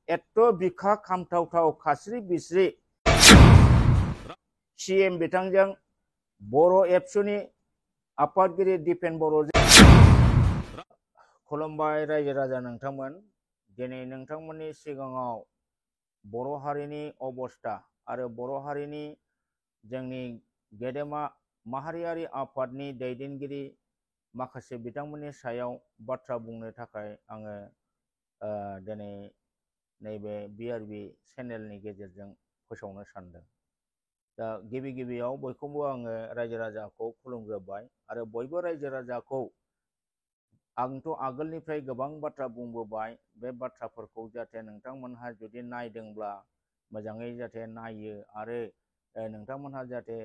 एत्त बिखा खामथावथाव खास्रि बिस्रि CM बिथांजों बर' एबसुनि आफादगिरि दिपेन बर'जों खुलुमबाय रायजो राजा नोंथांमोन। दिनै नोंथांमोननि सिगाङाव बर' हारिनि अबस्था आरो बर' हारिनि जोंनि गेदेमा माहारियारि आफादनि दैदेनगिरि माखासे बिथांमोननि सायाव बाथ्रा बुंनो थाखाय आङो दिनै नैबे BRB चेनेलनि गेजेरजों फोसावनो सानदों। दा गिबि गिबियाव बयखौबो आङो रायजो राजाखौ खुलुमग्रोबाय आरो बयबो रायजो राजाखौ आंथ' आगोलनिफ्राय गोबां बाथ्रा बुंबोबाय, बे बाथ्राफोरखौ जाहाथे नोंथांमोनहा जुदि नायदोंब्ला मोजाङै जाहाथे नायो आरो नोंथांमोनहा जाहाथे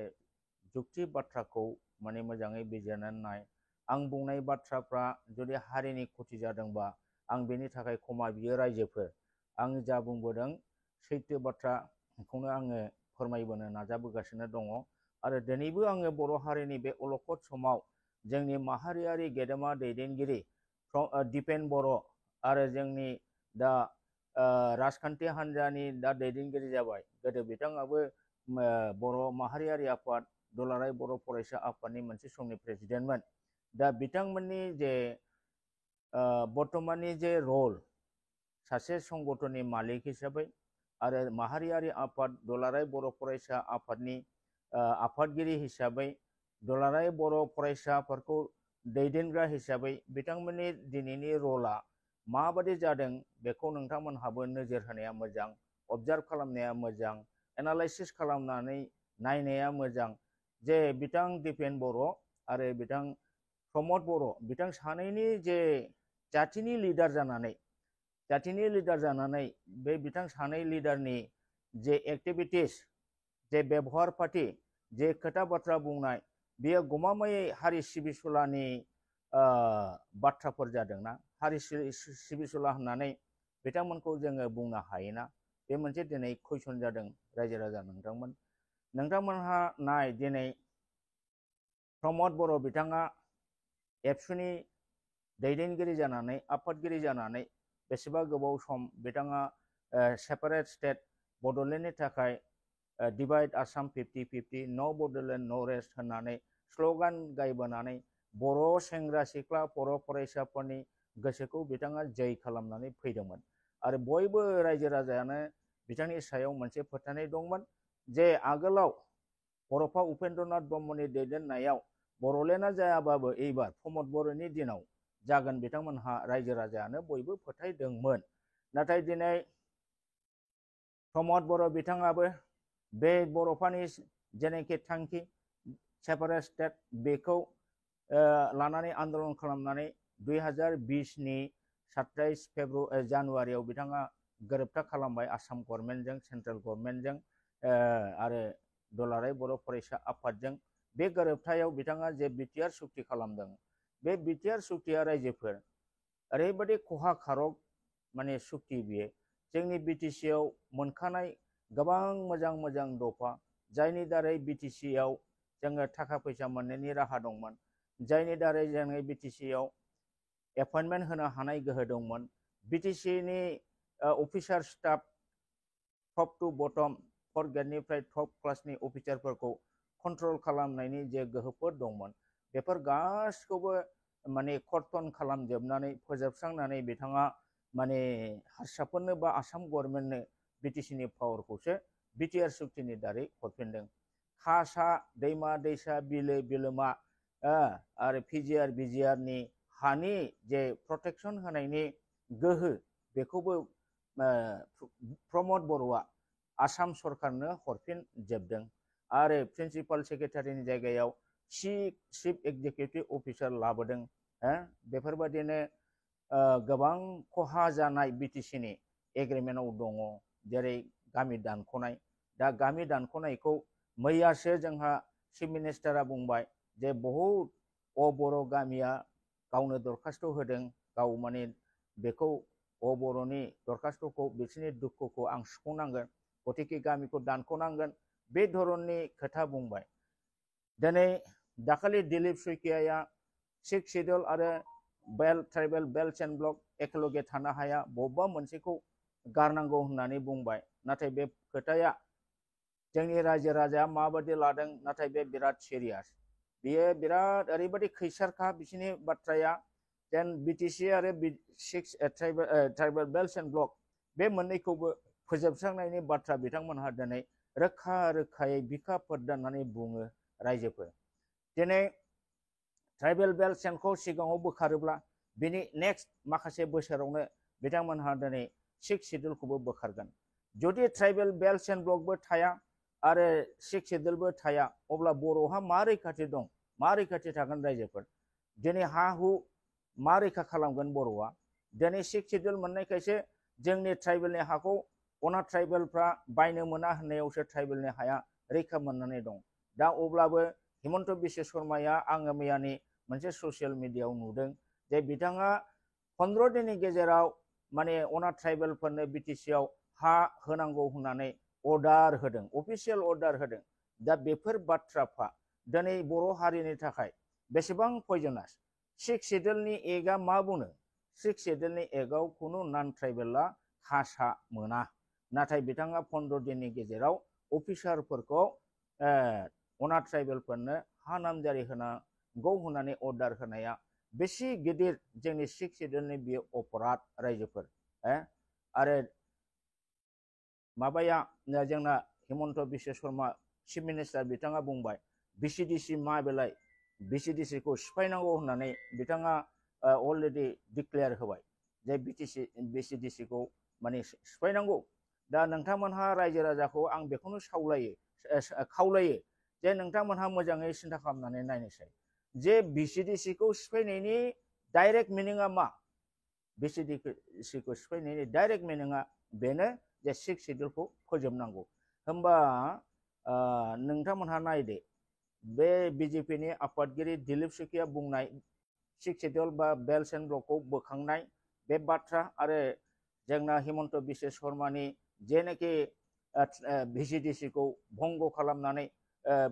जुक्ति बाथ्राखौ माने मोजाङै बिजिरनानै नाय। आं बुंनाय बाथ्राफ्रा जुदि हारिनि खथि जादोंबा आं बेनि थाखाय क्षमा बियो रायजोफोर। आं जा बुंबोदों सैथो बाथ्राखौनो आङो फोरमायबोनो नाजाबोगासिनो दङ आरो दिनैबो आङो बर' हारिनि बे अलखद समाव जोंनि माहारियारि गेदेमा दैदेनगिरि दिपेन बर' आरो जोंनि दा राजखान्थि हान्जानि दा दैदेनगिरि जाबाय, गोदो बिथाङाबो बर' माहारियारि आफाद दुलाराय बर' फरायसा आफादनि मोनसे समनि प्रेसिडेन्टमोन। दा बिथांमोननि जे बर्तमाननि जे रल सासे संगठननि मालिक हिसाबै आरो माहारियारि आफाद दुलाराय बर' फरायसा आफादनि आफादगिरि हिसाबै दुलाराय बर' फरायसाफोरखौ दैदेनग्रा हिसाबै बिथांमोननि दिनैनि रला माबादि जादों बेखौ नोंथांमोनहाबो नोजोर होनाया मोजां, अबजार्भ खालामनाया मोजां, एनालाइसिस खालामनानै नायनाया मोजां जे बिथां दिपेन बर' आरो बिथां प्रमद बर' बिथां सानैनि जे जाथिनि लिडार जानानै बे बिथां सानै लिडारनि जे एक्टिभिटिस, जे बेबहार पाति, जे खोथा बाथ्रा बुंनाय, बेयो गमामायै हारि सिबिसुलानि बाथ्राफोर जादोंना। हारि सिबिसुला होननानै बिथांमोनखौ जोङो बुंनो हायोना? बे मोनसे दिनै कुइसन जादों रायजो राजा नोंथांमोनहा नाय, दिनै प्रमद बर' बिथाङा एबसुनि दैदेनगिरि जानानै आफादगिरि जानानै बेसेबा गोबाव सम बिथाङा सेपारेट स्टेट बड'लेण्डनि थाखाय डिभाइड आसाम 50-50 नो बड'लेण्ड नो रेस्ट होननानै स्ल'गान गायबोनानै बर' सेंग्रा सिख्ला बर' फरायसाफोरनि गोसोखौ बिथाङा जै खालामनानै फैदोंमोन आरो बयबो रायजो राजायानो बिथांनि सायाव मोनसे फोथायनाय दंमोन जे आगोलाव बड'फा उपेन्द्रनाथ ब्रह्मनि दैदेननायाव बड'लेण्डआ जायाबाबो एबार प्रमद बर'नि दिनाव जागोन बिथांमोनहा रायजो राजायानो बयबो फोथायदोंमोन। नाथाय दिनै प्रमद बर' बिथाङाबो बे बर'फानि जेनाखि थांखि सेपारेट स्टेट बेखौ लानानै आन्दलन खालामनानै 2020नि 27 जानुवारियाव बिथाङा गोरोबथा खालामबाय आसाम गभर्नमेन्टजों, सेन्ट्रेल गभर्नमेन्टजों आरो दुलाराय बर' फरायसा आफादजों। बे गोरोबथायाव बिथाङा जे बिटिआर सुक्ति खालामदों, बे बिटिआर सुक्तिया रायजोफोर ओरैबायदि खहा खारक माने सुक्ति बियो जोंनि बिटिसिआव मोनखानाय गोबां मोजां मोजां दफा, जायनि दारै बिटिसिआव जोङो थाखा फैसा मोननायनि राहा दंमोन, जायनि दारै जोङो बिटिसिआव एपइन्टमेन्ट होनो हानाय गोहो दंमोन, बिटिसिनि अफिसार staff top to bottom 4th ग्रेडनिफ्राय टप क्लासनि अफिसारफोरखौ कन्ट्रल खालामनायनि जे गोहोफोर दंमोन, बेफोर गासिखौबो माने कर्तन खालामजोबनानै फोजोबस्रांनानै बिथाङा माने हारसाफोरनो बा आसाम गभर्नमेन्टनो बिटिसिनि पावारखौसो बिटिआर सुक्तिनि दारै हरफिनदों। खासा दैमा दैसा बिलो बिलोमा आरो पिजिआर बिजिआरनि हानि जे प्रटेक्सन होनायनि गोहो बेखौबो प्रमद बर'आ आसाम सरकारनो हरफिनजोबदों आरो प्रिन्सिपाल सेक्रेटारिनि जायगायाव चिफ एक्जिकिउटिभ अफिसार लाबोदों। बेफोरबायदिनो गोबां खहा जानाय बिटिसिनि एग्रिमेन्टआव दङ, जेरै गामि दानख'नाय। दा गामि दानख'नायखौ मैयासो जोंहा चिफ मिनिस्टारा बुंबाय जे बहुद बर' गामिया गावनो दरखास्त' होदों, गाव माने बेखौ बर'नि दरखास्त'खौ बिसोरनि दुखुखौ आं सुफुंनांगोन, गतिके गामिखौ दानख'नांगोन, बे धरननि खोथा बुंबाय। दिनै दाखालि दिलीप शइकियाया 6 शिड्युल आरो ट्राइबेल बेल्ट एन्ड ब्लक एखेलगे थानो हाया, बबेबा मोनसेखौ गारनांगौ होननानै बुंबाय नाथाय बे खोथाया जोंनि रायजो राजाया माबायदि लादों नाथाय बे बिराद सिरियास बेयो बिराद ओरैबायदि खैसारखा बिसोरनि बाथ्राया जेन बिटिसि आरो 6 ट्राइबेल बेल्ट एन्ड ब्लक बे मोननैखौबो फोजोबस्रांनायनि बाथ्रा बिथांमोनहा दिनै रोखा रोखायै बिखा फोरदाननानै बुङो रायजोफोर दिनै ट्राइबेल बेल्ट एन्डखौ सिगाङाव बोखारोब्ला बिनि नेक्स्ट माखासे बोसोरावनो बिथांमोनहा दिनै 6 शिड्युलखौबो बोखारगोन जुदि ट्राइबेल बेल्ट एन्ड ब्लकबो थाया आरो 6 शिड्युलबो थाया अब्ला बर'हा मा रैखाथि दं मा रैखाथि थागोन रायजोफोर दिनै हा हु मा रैखा खालामगोन बर'आ दिनै 6 शिड्युल मोननायखायसो जोंनि ट्राइबेलनि हाखौ अना ट्राइबेलफ्रा बायनो मोना होननायावसो ट्राइबेलनि हाया रैखा मोननानै दं दा अब्लाबो हिमन्त बिश्व शर्माया आङो मैयानि मोनसे ससियेल मिडियायाव नुदों जे बिथाङा 15 दिननि गेजेराव माने अना ट्राइबेलफोरनो बिटिसिआव हा होनांगौ होननानै अर्डार होदों अफिसियेल अर्डार होदों दा बेफोर बाथ्राफ्रा दिनै बर' हारिनि थाखाय बेसेबां पयजनास 6 शिड्युलनि एकआ मा बुङो 6 शिड्युलनि एकआव खुनु नन ट्राइबेला हासा मोना नाथाय बिथाङा 15 दिननि गेजेराव अफिसारफोरखौ अना ट्राइबेलफोरनो हा नामजारि होनांगौ होननानै अर्डार होनाया बेसे गिदिर जोंनि 6 शिड्युलनि बियो अपराध रायजोफोर आरो माबाया जोंना हिमन्त बिश्व शर्मा चिफ मिनिस्टार बिथाङा बुंबाय बिसिडिसि मा बेलाय बिसिडिसिखौ सिफायनांगौ होननानै बिथाङा अलरेडि डिक्लेयार होबाय जे बिसिडिसिखौ माने सिफायनांगौ दा नोंथांमोनहा रायजो राजाखौ आं बेखौनो खावलायो जे नोंथांमोनहा मोजाङै सिन्था खालामनानै नायनोसै जे बिसिडिसिखौ सिफायनायनि डाइरेक्ट मिनिङा मा बिसिडिसिखौ सिफायनायनि डाइरेक्ट मिनिङा बेनो जे 6 शिड्युलखौ फोजोबनांगौ होमबा नोंथांमोनहा नायदो बे बिजेपिनि आफादगिरि दिलीप सुखिया बुंनाय 6 शिड्युल बा बेल्ट एन्ड ब्लकखौ बोखांनाय बे बाथ्रा आरो जोंना हिमन्त बिश्व शर्मानि जेनाखि बिसिडिसिखौ भंग खालामनानै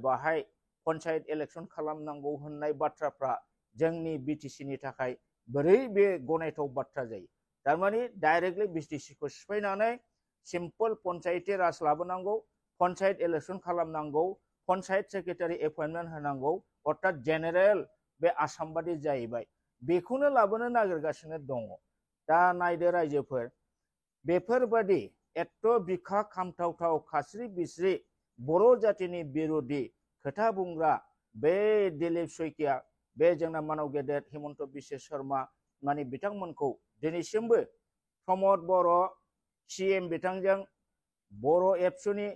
बाहाय पन्चायत इलेक्शन खालामनांगौ होननाय बाथ्राफ्रा जोंनि बिटिसिनि थाखाय बोरै बे गनायथाव बाथ्रा जायो थारमाने डाइरेक्टलि बिटिसिखौ सिफायनानै सिम्पल पन्चायती राज लाबोनांगौ पन्चायत इलेक्शन खालामनांगौ पन्चायत सेक्रेटारि एपइन्टमेन्ट होनांगौ अर्थात जेनेरेल बे आसाम बादि जाहैबाय बेखौनो लाबोनो नागिरगासिनो दङ दा नायदो रायजोफोर बेफोरबादि एथ' बिखा खामथावथाव खास्रि बिस्रि बर' जातिनि बिरोधि खोथा बुंग्रा बे दिलीप सुखिया बे जोंना मानव गेदेर हिमन्त बिश्व शर्मा माने बिथांमोनखौ दिनैसिमबो प्रमद बर' सीएम बिथांजों बर' एबसुनि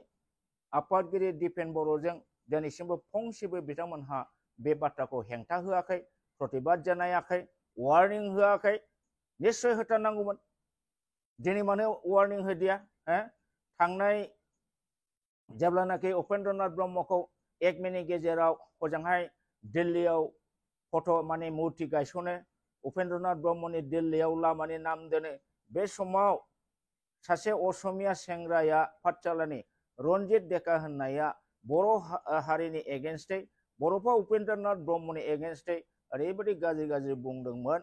आफादगिरि दिपेन बर'जों दिनैसिमबो फंसेबो बिथांमोनहा बे बाथ्राखौ हेंथा होआखै प्रतिबाद जानायाखै वार्निं होआखै निश्चय होथारनांगौमोन दिनै मानो वार्निं होदिया थांनाय जेब्लानाखि उपेन्द्रनाथ ब्रह्मखौ 1 मिनिटनि गेजेराव हजोंहाय दिल्लीयाव फट' माने मुर्ति गायसनो उपेन्द्रनाथ ब्रह्मनि दिल्लीयाव लामानि नाम दोनो बे समाव सासे असमिया सेंग्राया पाठशालानि रन्जित डेका होननाया बर' हारिनि एगेन्स्टै बर'फा उपेन्द्रनाथ ब्रह्मनि एगेन्स्टै ओरैबायदि गाज्रि गाज्रि बुंदोंमोन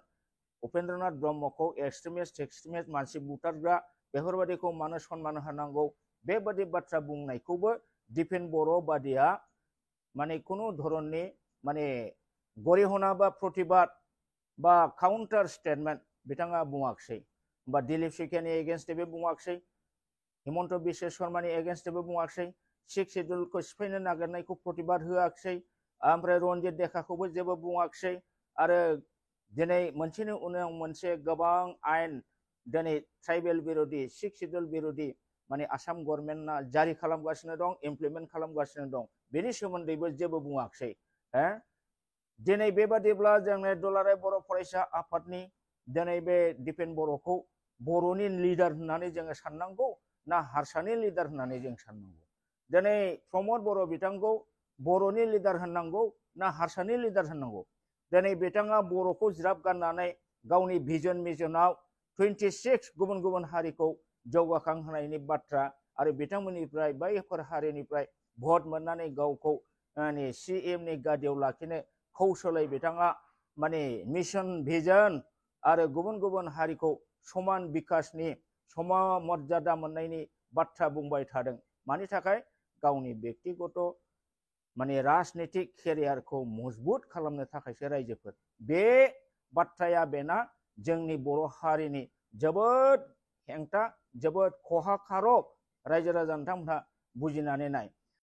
उपेन्द्रनाथ ब्रह्मखौ एक्सट्रिमिस्ट मानसि बुथारग्रा बेफोरबायदिखौ मानो सनमान होनांगौ बेबादि बाथ्रा बुंनायखौबो दिपेन बर' बादिया माने खुनु धरननि माने गरिहना बा प्रतिबाद बा काउन्टार स्टेटमेन्ट बिथाङा बुङाखसै बा दिलीप सुखियानि एगेन्स्टैबो बुङाखसै हिमन्त बिश्व शर्मानि एगेन्स्टैबो बुङाखसै 6 शिड्युलखौ सिफायनो नागिरनायखौ प्रतिबाद होआखसै ओमफ्राय रन्जित डेकाखौबो जेबो बुङाखसै आरो दिनै मोनसेनि उनाव मोनसे गोबां आयेन दिनै ट्राइबेल बिरोधि 6 शिड्युल बिरोधि माने आसाम गभर्नमेन्टआ जारि खालामगासिनो दं इमप्लिमेन्ट खालामगासिनो दं बेनि सोमोन्दैबो जेबो बुङाखसै दिनै बेबादिब्ला जोंनि दुलाराय बर' फरायसा आफादनि दिनै बे दिपेन बर'खौ बर'नि लिडार होननानै जोङो साननांगौ ना हारसानि लिडार होननानै जों साननांगौ दिनै प्रमद बर' बिथांखौ बर'नि लिडार होननांगौ ना हारसानि लिडार होननांगौ दिनै बिथाङा बर'खौ ज्राब गारनानै गावनि भिजन मिशनाव 26 गुबुन गुबुन हारिखौ जौगाखांहोनायनि बाथ्रा आरो बिथांमोननिफ्राय बैफोर हारिनिफ्राय भट मोननानै गावखौ माने सीएमनि गादियाव लाखिनो कौशलै बिथाङा माने मिशन भिजन आरो गुबुन गुबुन हारिखौ समान बिकासनि सममर्यादा मोननायनि बाथ्रा बुंबाय थादों मानि थाखाय गावनि व्यक्तिगत माने राजनीतिक केरियारखौ मजबुत खालामनो थाखायसो रायजोफोर बे बाथ्राया बेना जोंनि बर' हारिनि जोबोद हेंथा जोबोद खहा कारक रायजो राजा नोंथांमोनहा बुजिनानै नाय